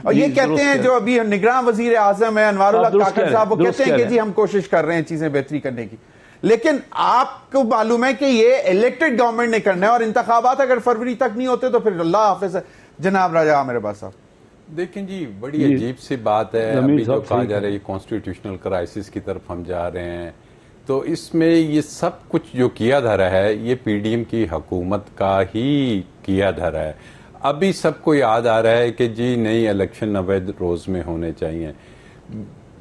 और ये कहते हैं जो अभी निगरान वजीर आजम है अनवारुल्लाह काकड़ साहब, वो कहते हैं कि जी हम कोशिश कर रहे हैं चीजें बेहतरी करने की, लेकिन आपको मालूम है कि ये इलेक्टेड गवर्नमेंट ने करना है और इंतखाबात अगर फरवरी तक नहीं होते तो फिर अल्लाह हाफिज। जनाब राजा मेरे पास साहब देखें जी, बड़ी अजीब सी बात है अभी जो कहा जा रहा है कॉन्स्टिट्यूशनल क्राइसिस की तरफ हम जा रहे हैं। तो इसमें ये सब कुछ जो किया धरा है ये पीडीएम की हुकूमत का ही किया धरा है। अभी सबको याद आ रहा है कि जी नई इलेक्शन 90 रोज में होने चाहिए।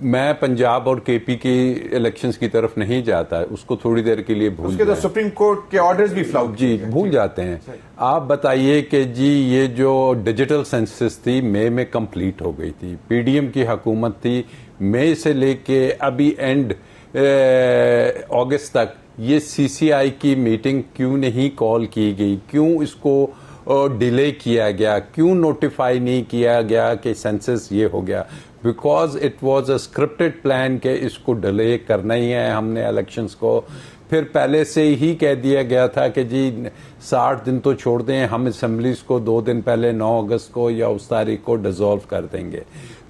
मैं पंजाब और केपी की इलेक्शंस की तरफ नहीं जाता, उसको थोड़ी देर के लिए भूल उसके तो सुप्रीम कोर्ट के ऑर्डर्स भी फ्लाउट जी भूल जाते हैं। आप बताइए कि जी ये जो डिजिटल सेंसस थी मई में कंप्लीट हो गई थी, पीडीएम की हुकूमत थी, मई से लेके अभी एंड अगस्त तक ये सीसीआई की मीटिंग क्यों नहीं कॉल की गई, क्यों इसको डिले किया गया, क्यों नोटिफाई नहीं किया गया कि सेंसस ये हो गया? Because it was a scripted plan के इसको डिले करना ही है हमने इलेक्शंस को। फिर पहले से ही कह दिया गया था कि जी 60 दिन तो छोड़ दें, हम असेंबलीज को 2 दिन पहले 9 अगस्त को या उस तारीख को डिसॉल्व कर देंगे।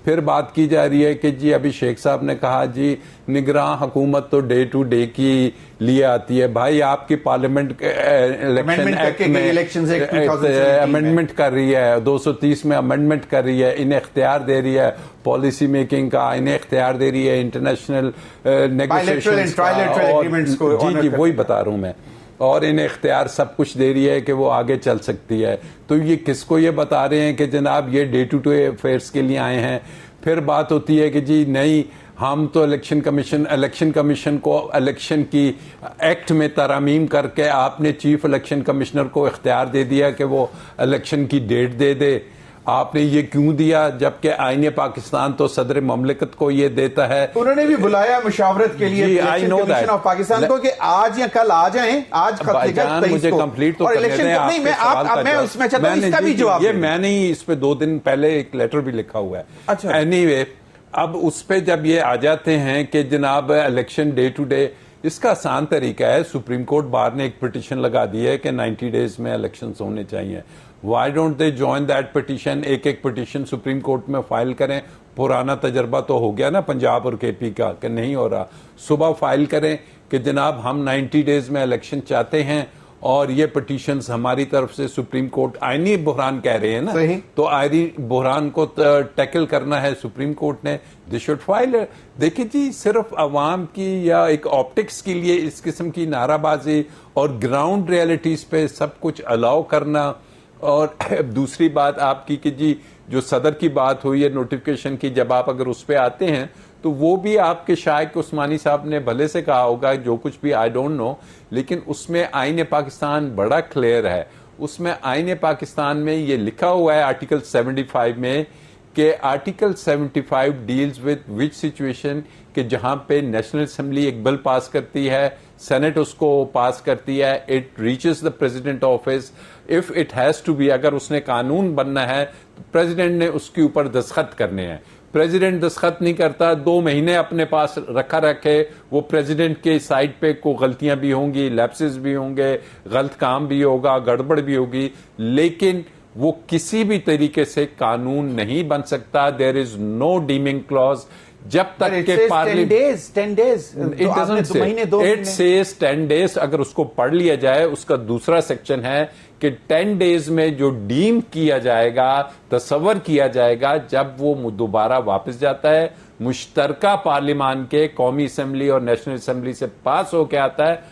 फिर बात की जा रही है कि जी अभी शेख साहब ने कहा जी निगरान हुकूमत तो डे टू डे की लिए आती है। भाई आपकी पार्लियामेंट इलेक्शन एक्ट में अमेंडमेंट कर रही है, 230 में अमेंडमेंट कर रही है, इन्हें इख्तियार दे रही है पॉलिसी मेकिंग का, इन्हें इख्तियार दे रही है इंटरनेशनल नेगोशिएशंस का। जी वही बता रहा हूं मैं। और इन्हें इख्तियार सब कुछ दे रही है कि वो आगे चल सकती है। तो ये किसको ये बता रहे हैं कि जनाब ये डे टू डे अफेयर्स के लिए आए हैं? फिर बात होती है कि जी नहीं हम तो इलेक्शन कमीशन को इलेक्शन की एक्ट में तरमीम करके आपने चीफ इलेक्शन कमिश्नर को इख्तियार दे दिया कि वो इलेक्शन की डेट दे दे। आपने ये क्यों दिया जबकि आईने पाकिस्तान तो सदर ममलिकत को ये देता है? उन्होंने भी बुलाया मुशावरत के लिए कमीशन ऑफ पाकिस्तान को कि आज या कल आ जाएं। आज मुझे कंप्लीट तो मैं उसमें चाहता हूं इसका भी जवाब। ये मैंने ही इस पे 2 दिन पहले एक लेटर भी लिखा हुआ है। अच्छा एनीवे अब उस पे जब ये आ जाते हैं कि जनाब इलेक्शन डे टू डे, इसका आसान तरीका है, सुप्रीम कोर्ट बार ने एक पिटीशन लगा दी है कि 90 डेज में इलेक्शंस होने चाहिए। Why don't they join that petition? एक पिटीशन सुप्रीम कोर्ट में फाइल करें। पुराना तजर्बा तो हो गया ना पंजाब और केपी का कि नहीं हो रहा। सुबह फाइल करें कि जनाब हम 90 डेज में इलेक्शन चाहते हैं और ये पिटीशंस हमारी तरफ से सुप्रीम कोर्ट, आईनी बहरान कह रहे हैं ना, तो आईनी बहरान को टैकल करना है सुप्रीम कोर्ट ने, दे शुड फाइल। देखिए जी सिर्फ अवाम की या एक ऑप्टिक्स के लिए इस किस्म की नाराबाजी और ग्राउंड रियलिटीज पे सब कुछ अलाउ करना। और दूसरी बात आपकी कि जी जो सदर की बात हुई है नोटिफिकेशन की, जब आप अगर उस पे आते हैं तो वो भी आपके शायक उस्मानी साहब ने भले से कहा होगा जो कुछ भी, आई डोंट नो, लेकिन उसमें आईने पाकिस्तान बड़ा क्लियर है। उसमें आईने पाकिस्तान में ये लिखा हुआ है आर्टिकल 75 में कि article 75 deals with which situation कि जहां पे नेशनल असेंबली एक बिल पास करती है, सेनेट उसको पास करती है, it reaches the president office, if it has to be, अगर उसने कानून बनना है तो प्रेसिडेंट ने उसके ऊपर दस्तखत करने हैं। प्रेसिडेंट दस्तखत नहीं करता, 2 महीने अपने पास रखे, वो प्रेसिडेंट के साइड पे को गलतियां भी होंगी, लैप्सेस भी होंगे, गलत काम भी होगा, गड़बड़ भी होगी, लेकिन वो किसी भी तरीके से कानून नहीं बन सकता। There is no deeming clause जब तक के parliament 10 days it says 10 days. अगर उसको पढ़ लिया जाए, उसका दूसरा सेक्शन है कि 10 डेज में जो डीम किया जाएगा, तस्वर किया जाएगा, जब वो दोबारा वापस जाता है मुश्तरका पार्लियामान के कौमी असेंबली और नेशनल असेंबली से पास होके आता है,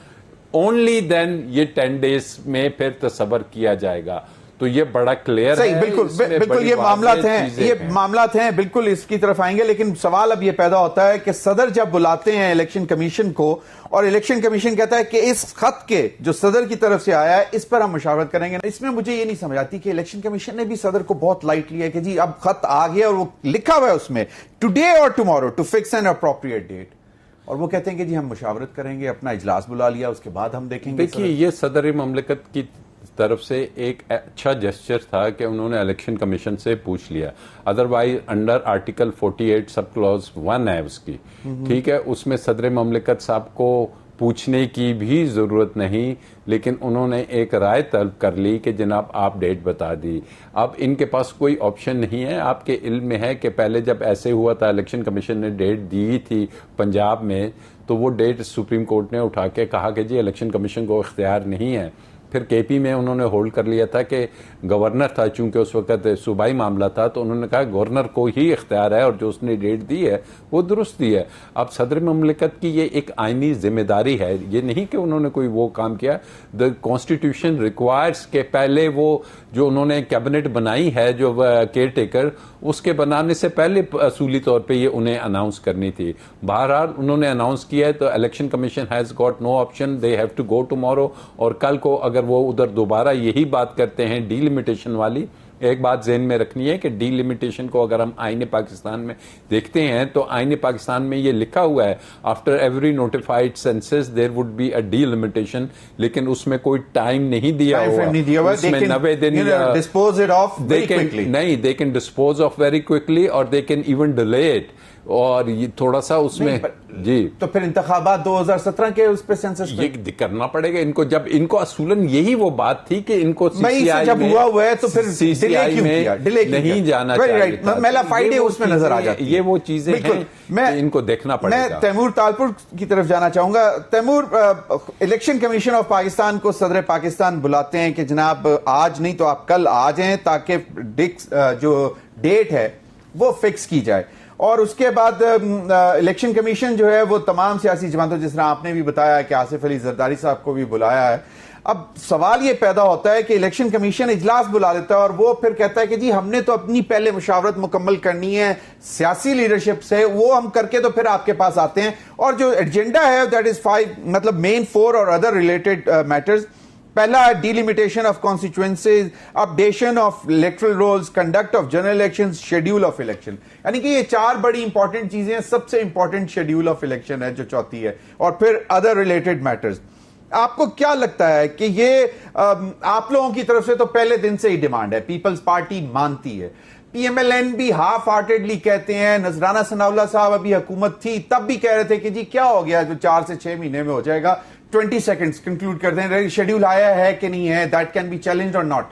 ओनली देन ये 10 डेज में फिर तस्वर किया जाएगा। तो ये बड़ा क्लियर है। बिल्कुल ये मामलात हैं, बिल्कुल इसकी तरफ आएंगे। लेकिन सवाल अब ये पैदा होता है कि सदर जब बुलाते हैं इलेक्शन कमीशन को और इलेक्शन कमीशन कहता है कि इस खत के जो सदर की तरफ से आया है इस पर हम मुशावरत करेंगे, इसमें मुझे ये नहीं समझ आती कि इलेक्शन कमीशन ने भी सदर को बहुत लाइट लिया है कि जी अब खत आ गया और वो लिखा हुआ है उसमें टुडे और tomorrow to fix an appropriate date, और वो कहते हैं कि जी हम मुशावरत करेंगे, अपना इजलास बुला लिया, उसके बाद हम देखेंगे। देखिए ये सदर ममलिकत की तरफ से एक अच्छा जेस्चर था कि उन्होंने इलेक्शन कमीशन से पूछ लिया। Otherwise under article 48 sub clause 1 है उसकी, ठीक है, उसमें सदर ममलिकत साहब को पूछने की भी ज़रूरत नहीं, लेकिन उन्होंने एक राय तलब कर ली कि जनाब आप डेट बता दी। अब इनके पास कोई ऑप्शन नहीं है। आपके इल्म में है कि पहले जब ऐसे हुआ था, इलेक्शन कमीशन ने डेट दी थी पंजाब में, तो वो डेट सुप्रीम कोर्ट ने उठा के कहा कि जी इलेक्शन कमीशन को इख्तियार नहीं है। फिर केपी में उन्होंने होल्ड कर लिया था कि गवर्नर था, चूंकि उस वक्त सूबाई मामला था, तो उन्होंने कहा गवर्नर को ही इख्तियार है और जो उसने डेट दी है वो दुरुस्त दी है। अब सदर ममलिकत की ये एक आईनी जिम्मेदारी है, ये नहीं कि उन्होंने कोई वो काम किया। द कॉन्स्टिट्यूशन रिक्वायर्स के पहले वो जो उन्होंने कैबिनेट बनाई है जो केयर टेकर, उसके बनाने से पहले असूली तौर पे ये उन्हें अनाउंस करनी थी। बहरहाल उन्होंने अनाउंस किया है, तो election commission has got no option, they have to go tomorrow. और कल को अगर वो उधर दोबारा यही बात करते हैं डीलिमिटेशन वाली, एक बात ज़हन में रखनी है कि डीलिमिटेशन को अगर हम आईने पाकिस्तान में देखते हैं तो आईने पाकिस्तान में ये लिखा हुआ है after every notified census there would be a delimitation, लेकिन उसमें कोई टाइम नहीं दिया हुआ। उसमें 90 दिन dispose it off very quickly. नहीं, they can dispose off very quickly और they can even delay it. और ये थोड़ा सा उसमें जी, तो फिर इंतखाबात 2017 के उस पे सेंसस ये करना पड़ेगा इनको। जब इनको असूलन यही वो बात थी कि इनको सीसीआई जब हुआ हुआ है तो फिर सीसीआई में नहीं जाना चाहिए। मेला फाइडे उसमें नजर आ जाती है। ये वो चीजें हैं इनको देखना पड़ेगा। मैं तैमूर तालपुर की तरफ जाना चाहूंगा। Taimur, election commission of Pakistan को सदर पाकिस्तान बुलाते हैं कि जनाब आज नहीं तो आप कल आ जाएं ताकि जो डेट है वो फिक्स की जाए। और उसके बाद इलेक्शन कमीशन जो है वो तमाम सियासी जमातों, जिस तरह आपने भी बताया कि आसिफ अली जरदारी साहब को भी बुलाया है। अब सवाल ये पैदा होता है कि इलेक्शन कमीशन इजलास बुला देता है और वो फिर कहता है कि जी हमने तो अपनी पहले मुशावरत मुकम्मल करनी है सियासी लीडरशिप से, वो हम करके तो फिर आपके पास आते हैं। और जो एजेंडा है दैट इज 5, मतलब मेन 4 और अदर रिलेटेड मैटर्स। पहला है delimitation of constituencies, updation of electoral rolls, conduct of general elections, schedule of election. यानी कि ये 4 बड़ी इंपॉर्टेंट चीजें हैं। सबसे इंपॉर्टेंट शेड्यूल ऑफ इलेक्शन है जो चौथी है, और फिर अदर रिलेटेड मैटर्स। आपको क्या लगता है कि ये आप लोगों की तरफ से तो पहले दिन से ही डिमांड है, पीपल्स पार्टी मानती है, पीएमएलएन भी हाफ हार्टेडली कहते हैं, नजराना सनाउल्लाह साहब अभी हुकूमत थी तब भी कह रहे थे कि जी क्या हो गया जो 4 से 6 महीने में हो जाएगा। 20 सेकंड्स कंक्लूड करते हैं, शेड्यूल आया है कि नहीं है, दैट कैन बी चैलेंज्ड और नॉट।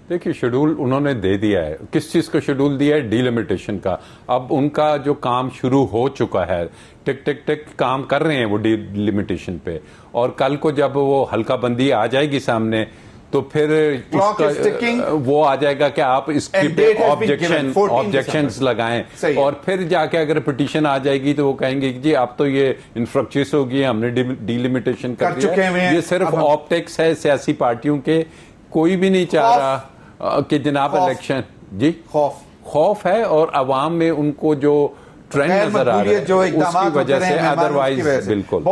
देखिए शेड्यूल उन्होंने दे दिया है। किस चीज का शेड्यूल दिया है? डीलिमिटेशन का। अब उनका जो काम शुरू हो चुका है, टिक टिक टिक काम कर रहे हैं वो डीलिमिटेशन पे। और कल को जब वो हल्का बंदी आ जाएगी सामने तो फिर वो आ जाएगा कि आप इसके पे ऑब्जेक्शंस लगाएं। और फिर जाके अगर पिटीशन आ जाएगी तो वो कहेंगे कि जी अब तो ये इंफ्रक्चर्स हो गई, हमने डीलिमिटेशन कर दिया है। ये सिर्फ ऑप्टिक्स है सियासी पार्टियों के। कोई भी नहीं चाह रहा कि जनाब इलेक्शन जी खौफ है और अवाम में उनको जो ट्रेंड नजर आ रहा है उसकी वजह से, अदरवाइज बिल्कुल